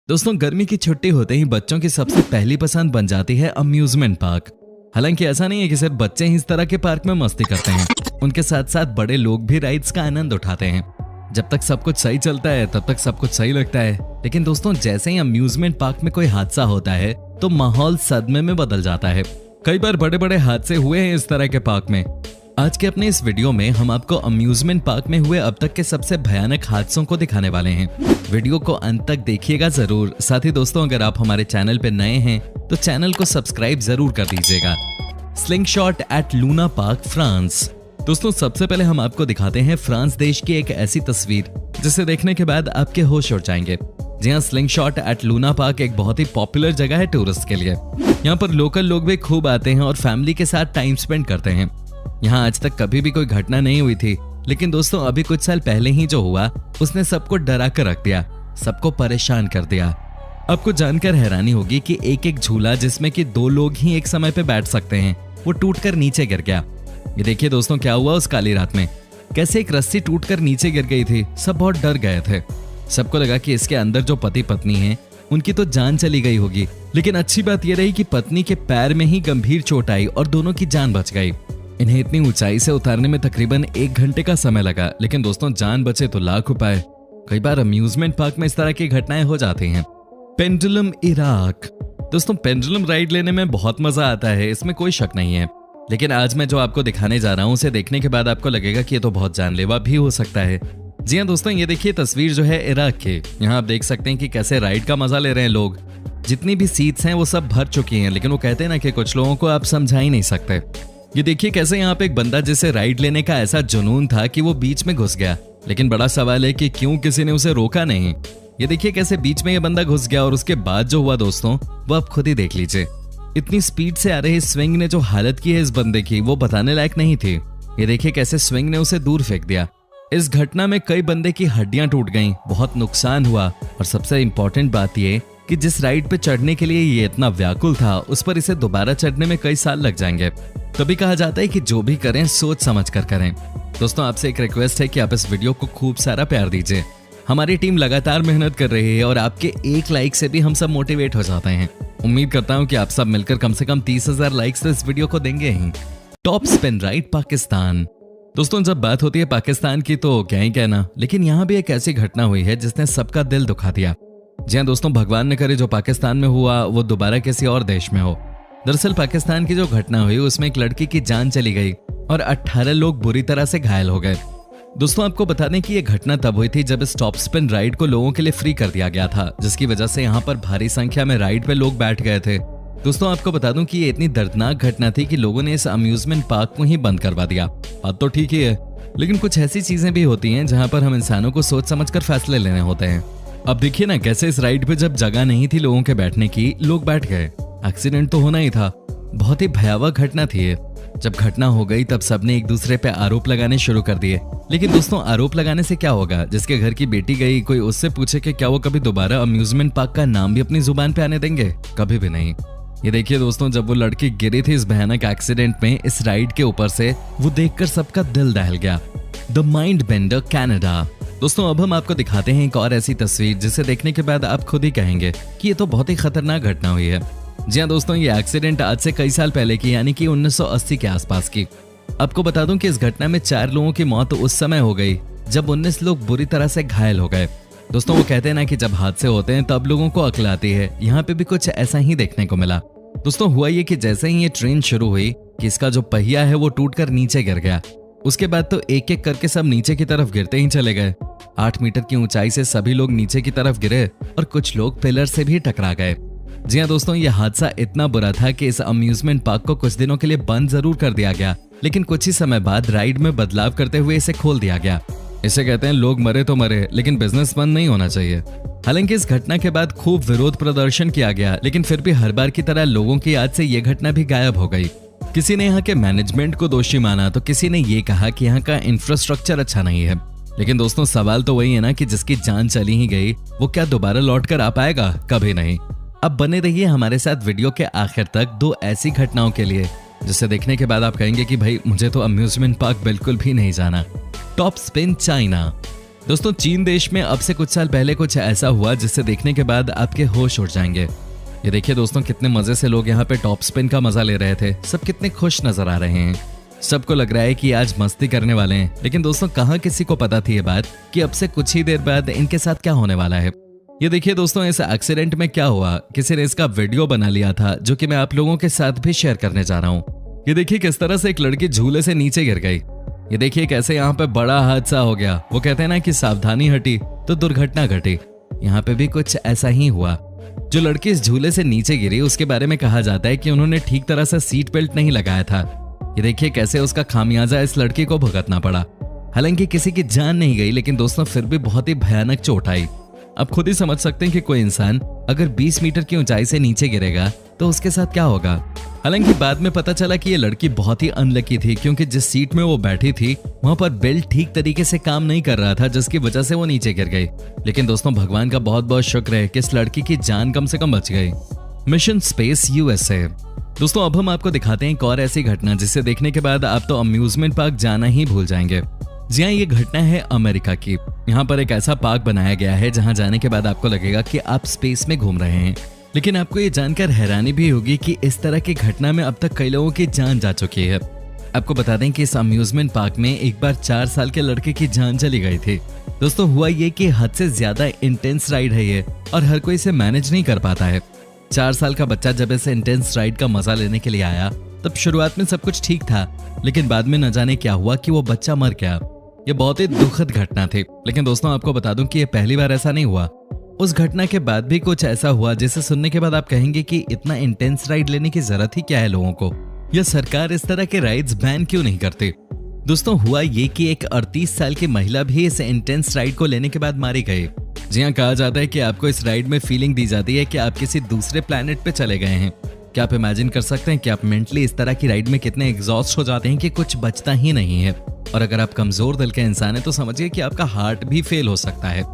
दोस्तों, गर्मी की छुट्टी होते ही बच्चों की सबसे पहली पसंद बन जाती है अम्यूजमेंट पार्क। हालांकि ऐसा नहीं है कि सिर्फ बच्चे ही इस तरह के पार्क में मस्ती करते हैं, उनके साथ साथ बड़े लोग भी राइड्स का आनंद उठाते हैं। जब तक सब कुछ सही चलता है तब तक सब कुछ सही लगता है, लेकिन दोस्तों जैसे ही अम्यूजमेंट पार्क में कोई हादसा होता है तो माहौल सदमे में बदल जाता है। कई बार बड़े बड़े हादसे हुए हैं इस तरह के पार्क में। आज के अपने इस वीडियो में हम आपको अम्यूजमेंट पार्क में हुए अब तक के सबसे भयानक हादसों को दिखाने वाले हैं। वीडियो को अंत तक देखिएगा जरूर। साथ ही दोस्तों, अगर आप हमारे चैनल पर नए हैं तो चैनल को सब्सक्राइब जरूर कर दीजिएगा। स्लिंगशॉट एट लूना पार्क, फ्रांस। दोस्तों, सबसे पहले हम आपको दिखाते हैं फ्रांस देश की एक ऐसी तस्वीर जिसे देखने के बाद आपके होश उड़ जाएंगे। जी हाँ, स्लिंगशॉट एट लूना पार्क एक बहुत ही पॉपुलर जगह है टूरिस्ट के लिए। यहाँ पर लोकल लोग भी खूब आते हैं और फैमिली के साथ टाइम स्पेंड करते हैं। यहाँ आज तक कभी भी कोई घटना नहीं हुई थी, लेकिन दोस्तों अभी कुछ साल पहले ही जो हुआ उसने सबको डरा कर रख दिया, सबको परेशान कर दिया। आपको जानकर हैरानी होगी कि एक झूला जिसमें कि 2 लोग ही एक समय पे बैठ सकते हैं, वो टूटकर नीचे गिर गया। ये देखिए दोस्तों क्या हुआ उस काली रात में, कैसे एक रस्सी टूटकर नीचे गिर गई थी। सब बहुत डर गए थे। सबको लगा कि इसके अंदर जो पति पत्नी हैं उनकी तो जान चली गई होगी, लेकिन अच्छी बात यह रही कि पत्नी के पैर में ही गंभीर चोट आई और दोनों की जान बच गई। इन्हें इतनी ऊंचाई से उतारने में तकरीबन 1 घंटे का समय लगा, लेकिन दोस्तों जान बचे तो लाख उपाय। कई बार अम्यूजमेंट पार्क में इस तरह की घटनाएं हो जाती हैं। Pendulum, Iraq. दोस्तों, पेंडुलम राइड लेने में बहुत मजा आता है, इसमें कोई शक नहीं है। लेकिन आज मैं जो आपको दिखाने जा रहा हूं उसे देखने के बाद आपको लगेगा कि ये तो बहुत जानलेवा भी हो सकता है। जी हाँ दोस्तों, ये देखिए तस्वीर जो है इराक की। यहाँ आप देख सकते हैं कि कैसे राइड का मजा ले रहे हैं लोग। जितनी भी सीट्स हैं वो सब भर चुकी हैं, लेकिन वो कहते हैं ना कि कुछ लोगों को आप समझा ही नहीं सकते। ये देखिए कैसे यहाँ पे एक बंदा जिसे राइड लेने का ऐसा जुनून था कि वो बीच में घुस गया, लेकिन बड़ा सवाल है कि क्यों किसी ने उसे रोका नहीं। ये देखिए कैसे बीच में ये बंदा घुस गया और उसके बाद जो हुआ दोस्तों वो आप खुद ही देख लीजिए। इतनी स्पीड से आ रहे स्विंग ने जो हालत की है इस बंदे की वो बताने लायक नहीं थी। ये देखिए कैसे स्विंग ने उसे दूर फेंक दिया। इस घटना में कई बंदे की हड्डियां टूट गईं, बहुत नुकसान हुआ और सबसे इंपॉर्टेंट बात ये कि जिस राइड पे चढ़ने के लिए ये इतना व्याकुल था उस पर इसे दोबारा चढ़ने में कई साल लग जाएंगे। तभी कहा जाता है कि जो भी करें सोच समझ कर करें। दोस्तों, आपसे एक रिक्वेस्ट है कि आप इस वीडियो को खूब सारा प्यार दीजिए। हमारी टीम लगातार मेहनत कर रही है और आपके एक लाइक से भी हम सब मोटिवेट हो जाते हैं। उम्मीद करता हूं कि आप सब मिलकर कम से कम 30,000 लाइक्स तो इस वीडियो को देंगे ही। Top spin ride, Pakistan. दोस्तों, जब बात होती है पाकिस्तान की तो क्या ही कहना, लेकिन यहाँ भी एक ऐसी घटना हुई है जिसने सबका दिल दुखा दिया। जी हाँ दोस्तों, भगवान ने करे जो पाकिस्तान में हुआ वो दोबारा किसी और देश में हो। दरअसल पाकिस्तान की जो घटना हुई उसमें एक लड़की की जान चली गई और 18 लोग बुरी तरह से घायल हो गए। दोस्तों, आपको बता दें कि ये घटना तब हुई थी जब इस टॉप स्पिन राइड को लोगों के लिए फ्री कर दिया गया था, जिसकी वजह से यहाँ पर भारी संख्या में राइड पे लोग बैठ गए थे। दोस्तों, आपको बता दूं कि ये इतनी दर्दनाक घटना थी कि लोगों ने इस अम्यूजमेंट पार्क को ही बंद करवा दिया। बात तो ठीक ही है, लेकिन कुछ ऐसी चीजें भी होती हैं जहाँ पर हम इंसानों को सोच समझ कर फैसले लेने होते हैं। अब देखिए ना कैसे इस राइड पे जब जगह नहीं थी लोगों के बैठने की, लोग बैठ गए। एक्सीडेंट तो होना ही था। बहुत ही भयावह घटना थी ये। जब घटना हो गई तब सबने एक दूसरे पे आरोप लगाने शुरू कर दिए। लेकिन दोस्तों, आरोप लगाने से क्या होगा? जिसके घर की बेटी गई कोई उससे पूछे कि क्या वो कभी दोबारा अम्यूजमेंट पार्क का नाम भी अपनी जुबान पे आने देंगे? कभी भी नहीं। ये देखिए दोस्तों, जब वो लड़की गिरी थी इस भयानक एक्सीडेंट में इस राइड के ऊपर से, वो देखकर सबका दिल दहल गया। The mind bender, Canada. दोस्तों, अब हम आपको दिखाते हैं एक और ऐसी तस्वीर जिसे देखने के बाद आप खुद ही कहेंगे कि ये तो बहुत ही खतरनाक घटना हुई है। जी हाँ दोस्तों, ये एक्सीडेंट आज से कई साल पहले की, यानी कि 1980 के आसपास की। आपको बता दूं कि इस घटना में 4 लोगों की मौत उस समय हो गई जब 19 लोग बुरी तरह से घायल हो गए। दोस्तों, वो कहते हैं ना कि जब हादसे होते हैं तब लोगों को अक्ल आती है। यहाँ पे भी कुछ ऐसा ही देखने को मिला। दोस्तों, हुआ ये कि जैसे ही ये ट्रेन शुरू हुई कि इसका जो पहिया है वो टूटकर नीचे गिर गया। उसके बाद तो एक एक करके सब नीचे की तरफ गिरते ही चले गए। 8 मीटर की ऊंचाई से सभी लोग नीचे की तरफ गिरे और कुछ लोग पिलर से भी टकरा गए। जी हाँ दोस्तों, ये हादसा इतना बुरा था कि इस अम्यूजमेंट पार्क को कुछ दिनों के लिए बंद जरूर कर दिया गया, लेकिन कुछ ही समय बाद राइड में बदलाव करते हुए इसे खोल दिया गया। इसे कहते हैं लोग मरे तो मरे, लेकिन बिजनेस बंद नहीं होना चाहिए। हालांकि इस घटना के बाद खूब विरोध प्रदर्शन किया गया, लेकिन फिर भी हर बार की तरह लोगों की याद से ये घटना भी गायब हो गई। किसी ने यहाँ के मैनेजमेंट को दोषी माना तो किसी ने ये कहा कि यहाँ का इंफ्रास्ट्रक्चर अच्छा नहीं है। लेकिन दोस्तों, सवाल तो वही है ना कि जिसकी जान चली ही गई वो क्या दोबारा लौट कर आ पाएगा? कभी नहीं। अब बने रहिए हमारे साथ वीडियो के आखिर तक 2 ऐसी घटनाओं के लिए जिसे देखने के बाद आप कहेंगे कि भाई मुझे तो अम्यूजमेंट पार्क बिल्कुल भी नहीं जाना। Top spin, China. दोस्तों चीन देश में अब से कुछ साल पहले कुछ ऐसा हुआ जिसे देखने के बाद आपके होश उड़ जाएंगे। ये देखिए दोस्तों, कितने मजे से लोग यहाँ पे टॉप स्पिन का मजा ले रहे थे। सब कितने खुश नजर आ रहे हैं। सबको लग रहा है कि आज मस्ती करने वाले हैं, लेकिन दोस्तों कहाँ किसी को पता थी ये बात कि अब से कुछ ही देर बाद इनके साथ क्या होने वाला है। ये देखिए दोस्तों, इस एक्सीडेंट में क्या हुआ, किसी ने इसका वीडियो बना लिया था जो कि मैं आप लोगों के साथ भी शेयर करने जा रहा हूँ। ये देखिए किस तरह से एक लड़की झूले से नीचे गिर गई। ये देखिए कैसे यहाँ पे बड़ा हादसा हो गया। वो कहते हैं ना कि सावधानी हटी तो दुर्घटना घटी। यहाँ पे भी कुछ ऐसा ही हुआ। जो लड़की इस झूले से नीचे गिरी उसके बारे में कहा जाता है कि उन्होंने ठीक तरह से सीट बेल्ट नहीं लगाया था। ये देखिए कैसे उसका खामियाजा इस लड़की को भुगतना पड़ा। हालांकि किसी की जान नहीं गई, लेकिन दोस्तों फिर भी बहुत ही भयानक चोट आई। आप खुद ही समझ सकते हैं कि कोई इंसान अगर 20 मीटर की ऊंचाई से नीचे गिरेगा तो उसके साथ क्या होगा। हालांकि बाद में पता चला कि ये लड़की बहुत ही अनलकी थी, क्योंकि जिस सीट में वो बैठी थी वहां पर बेल्ट ठीक तरीके से काम नहीं कर रहा था, जिसकी वजह से वो नीचे गिर गई। लेकिन दोस्तों भगवान का बहुत बहुत शुक्र है कि इस लड़की की जान कम से कम बच गई। Mission space USA. दोस्तों अब हम आपको दिखाते हैं एक और ऐसी घटना जिसे देखने के बाद आप तो अम्यूजमेंट पार्क जाना ही भूल जाएंगे। जी हाँ, ये घटना है अमेरिका की। यहाँ पर एक ऐसा पार्क बनाया गया है जहाँ जाने के बाद आपको लगेगा कि आप स्पेस में घूम रहे हैं। लेकिन आपको ये जानकर हैरानी भी होगी कि इस तरह की घटना में अब तक कई लोगों की जान जा चुकी है। आपको बता दें कि इस अम्यूजमेंट पार्क में एक बार 4 साल के लड़के की जान चली गई थी। दोस्तों हुआ ये कि हद से ज्यादा इंटेंस राइड है ये, और हर कोई इसे मैनेज नहीं कर पाता है। 4 साल का बच्चा जब इस इंटेंस राइड का मजा लेने के लिए आया तब शुरुआत में सब कुछ ठीक था, लेकिन बाद में न जाने क्या हुआ कि वो बच्चा मर गया। ये बहुत ही दुखद घटना थी। लेकिन दोस्तों आपको बता दूं कि ये पहली बार ऐसा नहीं हुआ। उस घटना के बाद भी कुछ ऐसा हुआ जिसे सुनने के बाद आप कहेंगे कि इतना इंटेंस राइड लेने की जरूरत ही क्या है लोगों को, या सरकार इस तरह के राइड्स बैन क्यों नहीं करती। दोस्तों हुआ ये कि एक 38 साल की महिला भी इस इंटेंस राइड को लेने के बाद मारी गई। जी हाँ, कहा जाता है कि आपको इस राइड में फीलिंग दी जाती है कि आप किसी दूसरे प्लेनेट पे चले गए हैं। क्या आप इमेजिन कर सकते हैं कि आप मेंटली इस तरह की राइड में कितने एग्जॉस्ट हो जाते हैं कि कुछ बचता ही नहीं है। और अगर आप कमजोर दिल के इंसान हैं तो समझिए कि आपका हार्ट भी फेल हो सकता है।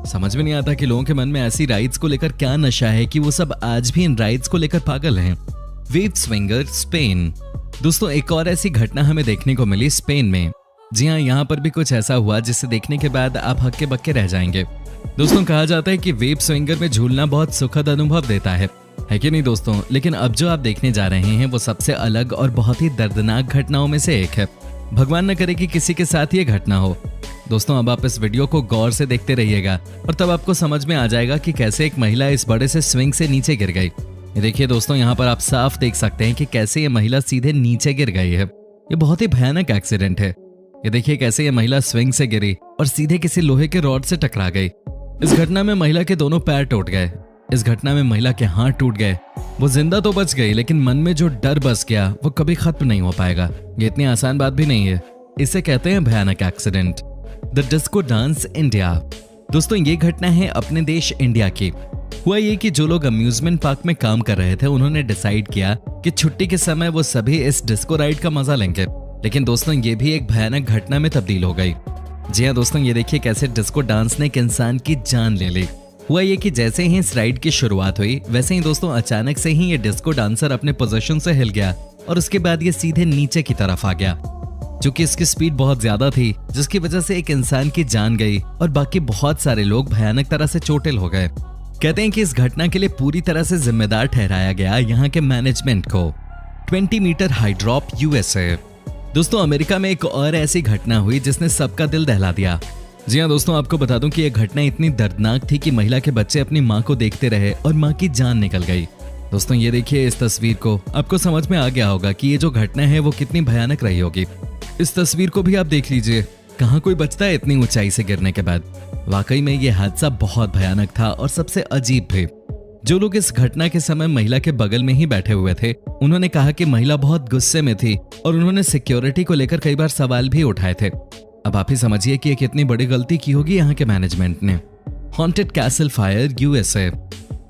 समझ में नहीं आता कि लोगों के मन में ऐसी राइड्स को लेकर क्या नशा है कि वो सब आज भी इन राइड्स को लेकर पागल हैं। Wave swinger Spain. दोस्तों एक और ऐसी घटना हमें देखने को मिली स्पेन में। जी हाँ, यहाँ पर भी कुछ ऐसा हुआ जिसे देखने के बाद आप हक्के बक्के रह जाएंगे। दोस्तों कहा जाता है कि वेव स्विंगर में झूलना बहुत सुखद अनुभव देता है कि नहीं दोस्तों। लेकिन अब जो आप देखने जा रहे हैं वो सबसे अलग और बहुत ही दर्दनाक घटनाओं में से एक है। भगवान न करे कि किसी के साथ ये घटना हो। दोस्तों अब आप इस वीडियो को गौर से देखते रहिएगा और तब आपको समझ में आ जाएगा कि कैसे एक महिला इस बड़े से स्विंग से नीचे गिर गई। ये देखिए दोस्तों, यहाँ पर आप साफ देख सकते हैं कि कैसे ये महिला सीधे नीचे गिर गई है। ये बहुत ही भयानक एक्सीडेंट है। ये देखिए कैसे ये महिला स्विंग से गिरी और सीधे किसी लोहे के रॉड से टकरा गई। इस घटना में महिला के दोनों पैर टूट गए। इस घटना में महिला के हाथ टूट गए। वो जिंदा तो बच गई, लेकिन मन में जो डर बस गया वो कभी खत्म नहीं हो पाएगा। ये इतनी आसान बात भी नहीं है। इसे कहते हैं भयानक accident. The disco dance India. दोस्तों ये घटना है अपने देश इंडिया की। हुआ ये कि जो लोग अम्यूजमेंट पार्क में काम कर रहे थे उन्होंने डिसाइड किया कि छुट्टी के समय वो सभी इस डिस्को राइड का मजा लेंगे। लेकिन दोस्तों ये भी एक भयानक घटना में तब्दील हो गई। जी हाँ दोस्तों, ये देखिए कैसे डिस्को डांस ने एक इंसान की जान ले ली। हुआ ये कि जैसे ही इस राइड की शुरुआत हुई वैसे ही दोस्तों अचानक से ही ये डिस्को डांसर अपने पोजीशन से हिल गया और उसके बाद ये सीधे नीचे की तरफ आ गया। क्योंकि इसकी स्पीड बहुत ज्यादा थी जिसकी वजह से एक इंसान की जान गई और बाकी बहुत सारे लोग भयानक तरह से चोटिल हो गए। कहते हैं कि इस घटना के लिए पूरी तरह से जिम्मेदार ठहराया गया यहाँ के मैनेजमेंट को। 20 मीटर हाई ड्रॉप यूएसए। दोस्तों अमेरिका में एक और ऐसी घटना हुई जिसने सबका दिल दहला दिया। जी हाँ दोस्तों, आपको बता दूं कि यह घटना इतनी दर्दनाक थी कि महिला के बच्चे अपनी माँ को देखते रहे और माँ की जान निकल गई। दोस्तों ये देखिए इस तस्वीर को, आपको समझ में आ गया होगा कि ये जो घटना है वो कितनी भयानक रही होगी। इस तस्वीर को भी आप देख लीजिए, कहाँ कोई बचता है इतनी ऊंचाई से गिरने के बाद। वाकई में ये हादसा बहुत भयानक था और सबसे अजीब भी। जो लोग इस घटना के समय महिला के बगल में ही बैठे हुए थे उन्होंने कहा कि महिला बहुत गुस्से में थी और उन्होंने सिक्योरिटी को लेकर कई बार सवाल भी उठाए थे। अब आप ही समझिए कि ये कितनी बड़ी गलती की होगी यहाँ के मैनेजमेंट ने। Haunted castle fire USA.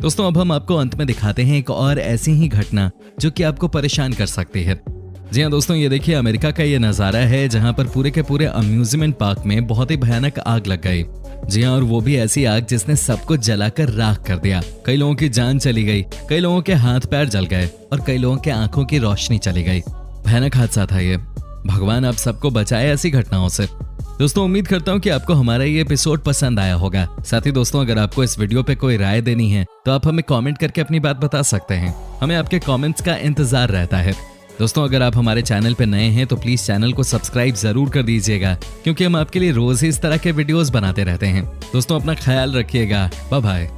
दोस्तों अब हम आपको अंत में दिखाते हैं एक और ऐसी ही घटना जो कि आपको परेशान कर सकती है। जी हाँ दोस्तों, ये देखिए अमेरिका का ये नजारा है जहाँ पर पूरे के पूरे अम्यूजमेंट पार्क में बहुत ही भयानक आग लग गई। जी हाँ, और वो भी ऐसी आग जिसने सबको जलाकर राख कर दिया। कई लोगों की जान चली गई, कई लोगों के हाथ पैर जल गए और कई लोगों के आंखों की रोशनी चली गई। भयानक हादसा था ये। भगवान आप सबको बचाए ऐसी घटनाओं से। दोस्तों उम्मीद करता हूँ कि आपको हमारा ये एपिसोड पसंद आया होगा। साथ ही दोस्तों अगर आपको इस वीडियो पे कोई राय देनी है तो आप हमें कमेंट करके अपनी बात बता सकते हैं। हमें आपके कमेंट्स का इंतजार रहता है। दोस्तों अगर आप हमारे चैनल पे नए हैं तो प्लीज चैनल को सब्सक्राइब जरूर कर दीजिएगा, क्योंकि हम आपके लिए रोज ही इस तरह के वीडियोस बनाते रहते हैं। दोस्तों अपना ख्याल रखिएगा। Bye bye.